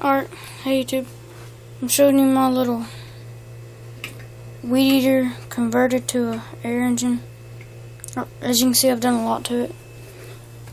Alright, hey YouTube, I'm showing you my little weed eater converted to an air engine. As you can see, I've done a lot to it.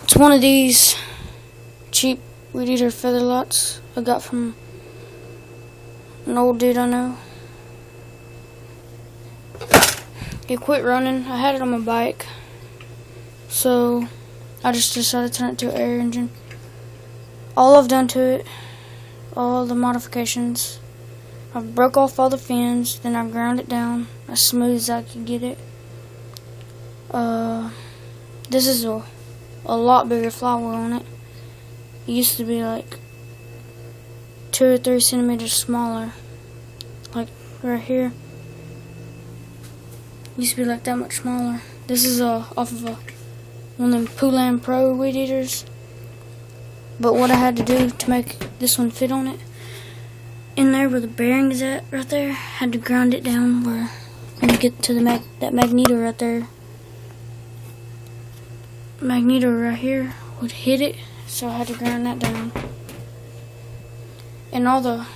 It's one of these cheap weed eater feather lots I got from an old dude I know. It quit running. I had it on my bike, so I just decided to turn it to an air engine. All I've done to it, all the modifications, I've broke off all the fins, then I ground it down as smooth as I could get it. This is a lot bigger flywheel on it. It used to be like 2 or 3 centimeters smaller, like right here. It used to be like that much smaller. This is off of one of them Poulan Pro weed eaters. But what I had to do to make this one fit on it, in there where the bearing is at, right there, I had to grind it down where when you get to that magneto right there. Magneto right here would hit it, so I had to grind that down. And all the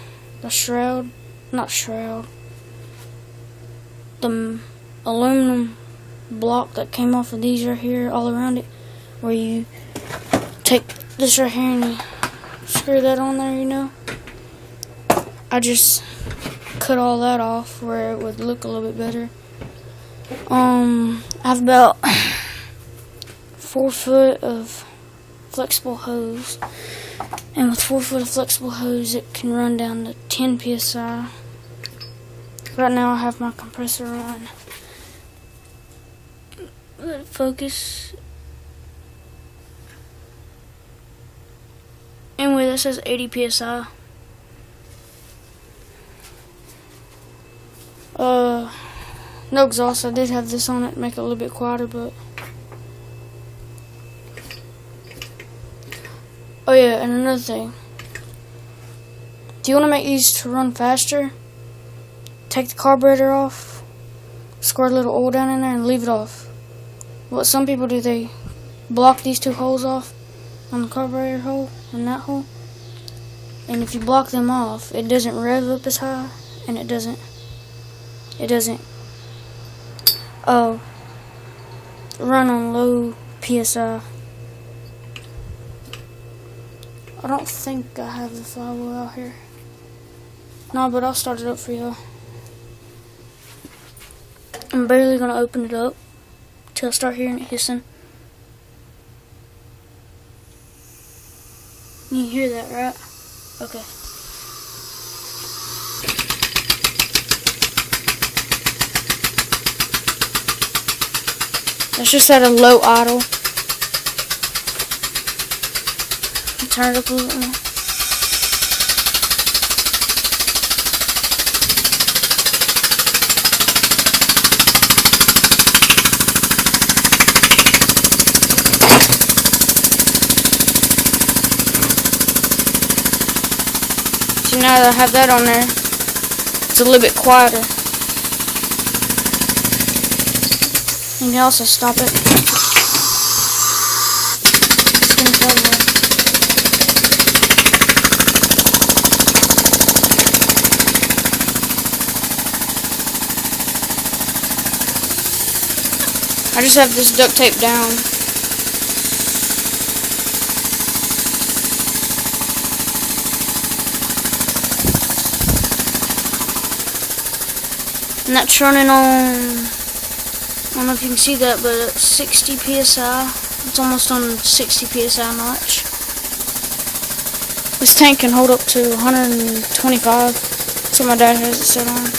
the aluminum block that came off of these right here, all around it, where you take this right here and you screw that on there, you know. I just cut all that off where it would look a little bit better. I have about 4 foot of flexible hose, and with 4 foot of flexible hose it can run down to 10 psi. Right now I have my compressor on. Let it focus. Anyway, that says 80 psi. No exhaust. I did have this on it to make it a little bit quieter, but oh yeah, and another thing. Do you want to make these to run faster? Take the carburetor off, squirt a little oil down in there, and leave it off. What some people do, they block these 2 holes off on the carburetor hole and that hole, and if you block them off, it doesn't rev up as high, and it doesn't run on low psi. I don't think I have the flywheel out here. No, but I'll start it up for y'all. I'm barely gonna open it up till I start hearing it hissing. You hear that, right? Okay. That's just at a low idle. Turn it up a little more. So now that I have that on there, it's a little bit quieter. You can also stop it. I just have this duct tape down. And that's running on, I don't know if you can see that, but it's 60 psi. It's almost on 60 psi notch. This tank can hold up to 125. That's what my dad has it set on.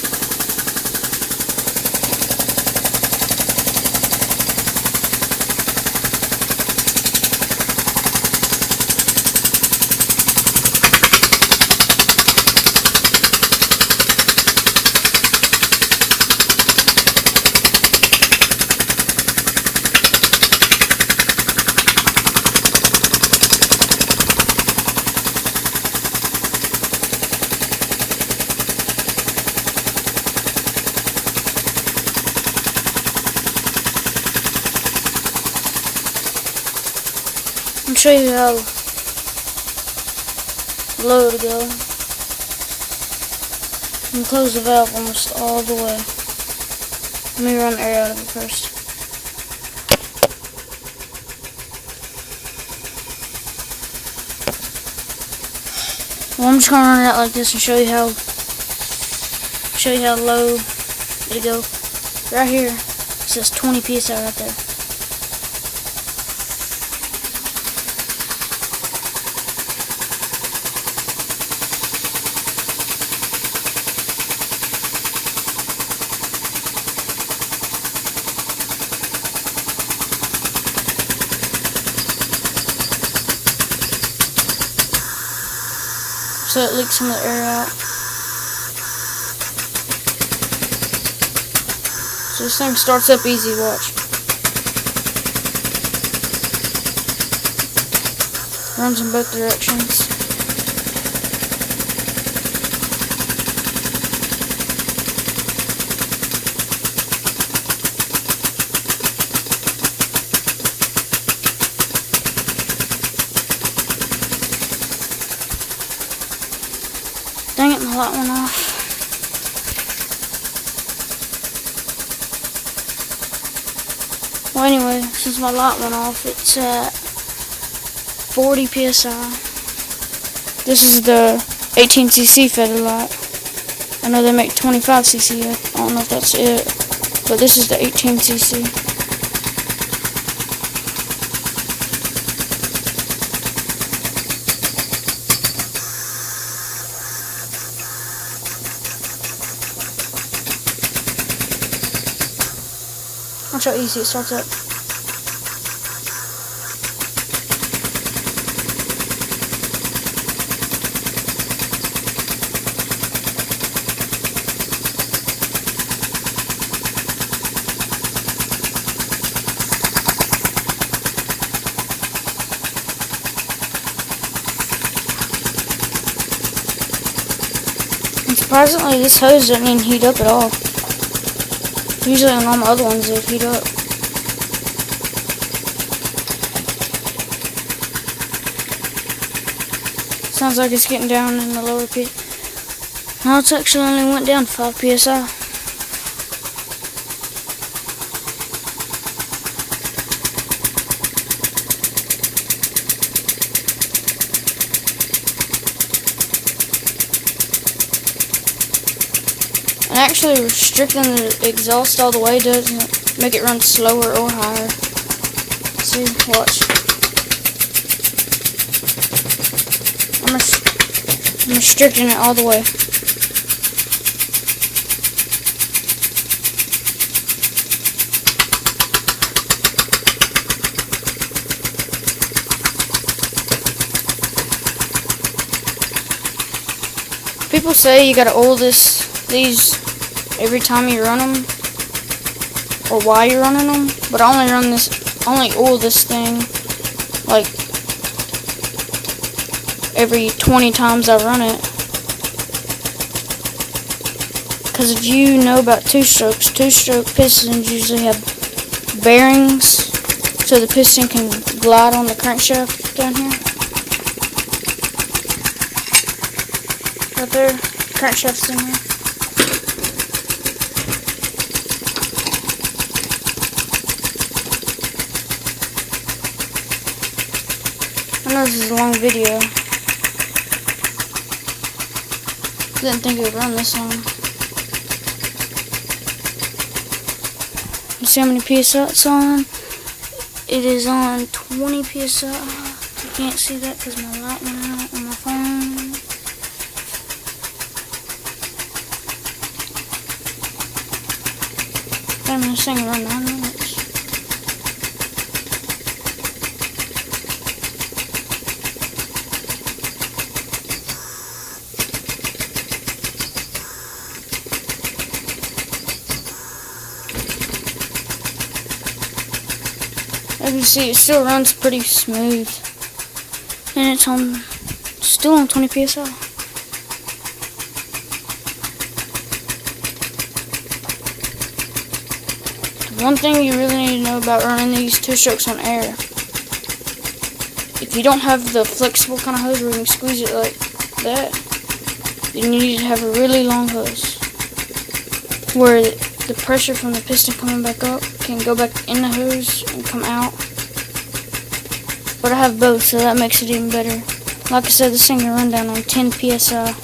I'll show you how low to go. And close the valve almost all the way. Let me run the air out of it first. Well, I'm just gonna run it out like this and show you how low it'll go. Right here, it says 20 psi right there. So it leaks some of the air out. So this thing starts up easy, watch. Runs in both directions. Dang it, my light went off. Well, anyway, since my light went off, it's at 40 psi. This is the 18cc feather light. I know they make 25cc. I don't know if that's it, but this is the 18cc. Watch how easy it starts up. And surprisingly, this hose doesn't even heat up at all. Usually on all my other ones they heat up. Sounds like it's getting down in the lower pit. Now it's actually only went down 5 psi. And actually restricting the exhaust all the way doesn't make it run slower or higher. See, watch. I'm restricting it all the way. People say you gotta oil these every time you run them, or while you're running them. But I only oil this thing like every 20 times I run it. Because if you know about two-stroke pistons usually have bearings so the piston can glide on the crankshaft down here. Right there, crankshaft's in here. I know this is a long video. Didn't think it would run this long. You see how many psi it's on? It is on 20 psi. You can't see that because my light went out on my phone. Damn, this thing run 9 minutes. As you can see, it still runs pretty smooth, and it's still on 20 psi. One thing you really need to know about running these two-strokes on air: if you don't have the flexible kind of hose where you can squeeze it like that, then you need to have a really long hose where the pressure from the piston coming back up can go back in the hose and come out. But I have both, so that makes it even better. Like I said, this thing can run down on 10 psi.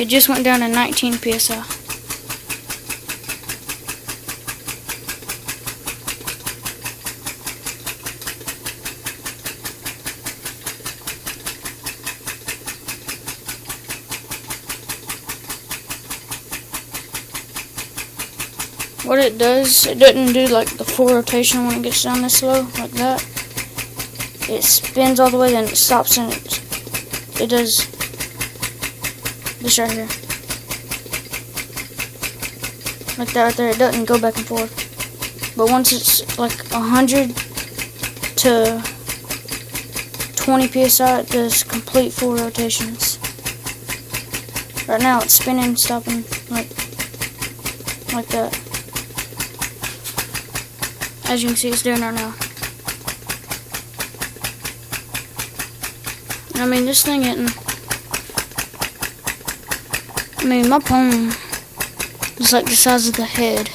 It just went down to 19 psi. What it does, it doesn't do like the full rotation when it gets down this low, like that. It spins all the way, then it stops, and it does this right here. Like that right there. It doesn't go back and forth. But once it's like 100 to 20 psi, it does complete full rotations. Right now it's spinning, stopping, like that. As you can see, it's doing right now. I mean, this thing isn't... I mean, my palm is like the size of the head. I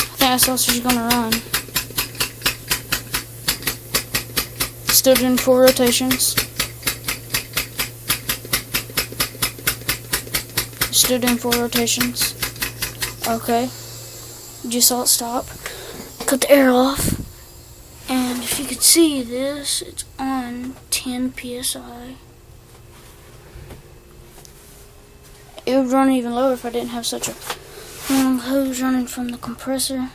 think that's how she's gonna run. Still doing 4 rotations. Still doing 4 rotations. Okay. Just saw it stop. Cut the air off. And if you could see this, it's on 10 psi. It would run even lower if I didn't have such a long hose running from the compressor.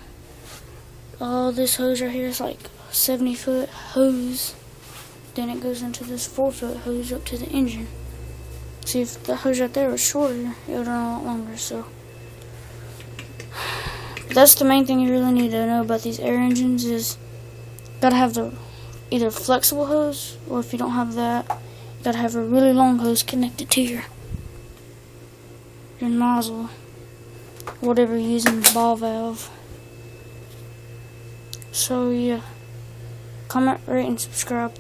All this hose right here is like a 70-foot hose. Then it goes into this 4-foot hose up to the engine. See, if the hose right there was shorter, it would run a lot longer. So that's the main thing you really need to know about these air engines is gotta have the either flexible hose, or if you don't have that, gotta have a really long hose connected to your nozzle, whatever you're using, the ball valve. So yeah, comment, rate, and subscribe.